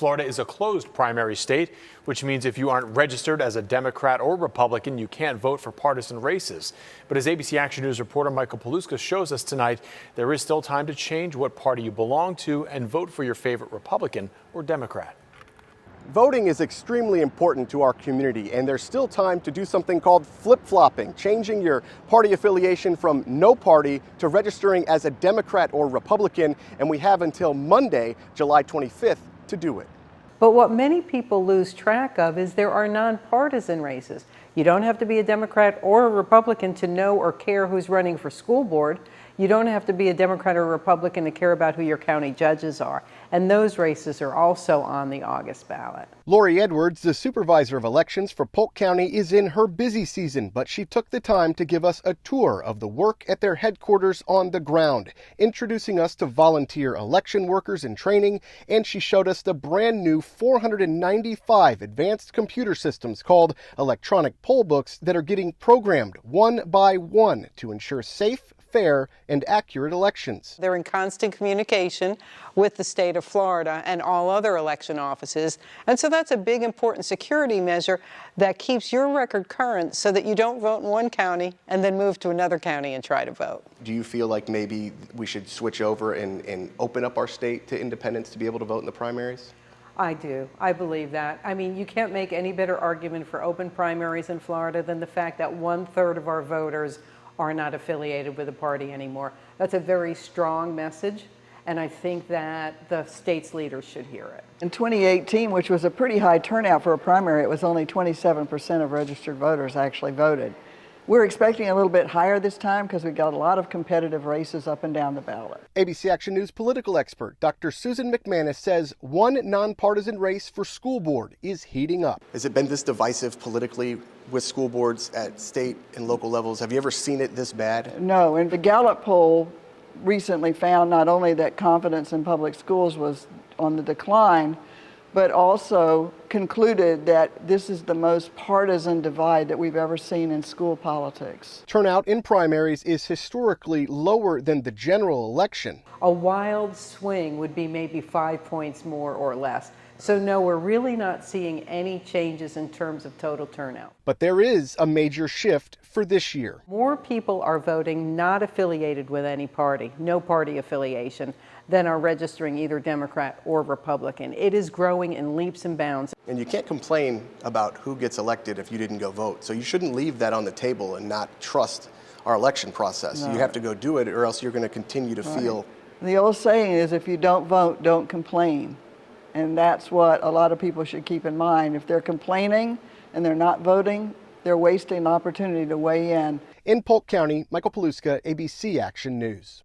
Florida is a closed primary state, which means if you aren't registered as a Democrat or Republican, you can't vote for partisan races. But as ABC Action News reporter Michael Paluska shows us tonight, there is still time to change what party you belong to and vote for your favorite Republican or Democrat. Voting is extremely important to our community, and there's still time to do something called flip-flopping, changing your party affiliation from no party to registering as a Democrat or Republican, and we have until Monday, July 25th, to do it. But what many people lose track of is there are nonpartisan races. You don't have to be a Democrat or a Republican to know or care who's running for school board. You don't have to be a Democrat or a Republican to care about who your county judges are. And those races are also on the August ballot. Lori Edwards, the Supervisor of Elections for Polk County, is in her busy season, but she took the time to give us a tour of the work at their headquarters on the ground, introducing us to volunteer election workers in training, and she showed us the brand new 495 advanced computer systems called electronic poll books that are getting programmed one by one to ensure safe, fair, and accurate elections. They're in constant communication with the state of Florida and all other election offices. And so that's a big, important security measure that keeps your record current so that you don't vote in one county and then move to another county and try to vote. Do you feel like maybe we should switch over and open up our state to independents to be able to vote in the primaries? I do. I believe that. I mean, you can't make any better argument for open primaries in Florida than the fact that 1/3 of our voters are not affiliated with a party anymore. That's a very strong message, and I think that the state's leaders should hear it. In 2018, which was a pretty high turnout for a primary, it was only 27% of registered voters actually voted. We're expecting a little bit higher this time because we've got a lot of competitive races up and down the ballot. ABC Action News political expert Dr. Susan McManus says one nonpartisan race for school board is heating up. Has it been this divisive politically with school boards at state and local levels? Have you ever seen it this bad? No, and the Gallup poll recently found not only that confidence in public schools was on the decline, but also concluded that this is the most partisan divide that we've ever seen in school politics. Turnout in primaries is historically lower than the general election. A wild swing would be maybe 5 points more or less. So no, we're really not seeing any changes in terms of total turnout. But there is a major shift for this year. More people are voting not affiliated with any party, no party affiliation, than are registering either Democrat or Republican. It is growing in leaps and bounds. And you can't complain about who gets elected if you didn't go vote. So you shouldn't leave that on the table and not trust our election process. No. You have to go do it, or else you're going to continue to feel. The old saying is, if you don't vote, don't complain. And that's what a lot of people should keep in mind. If they're complaining and they're not voting, they're wasting an opportunity to weigh in. In Polk County, Michael Paluska, ABC Action News.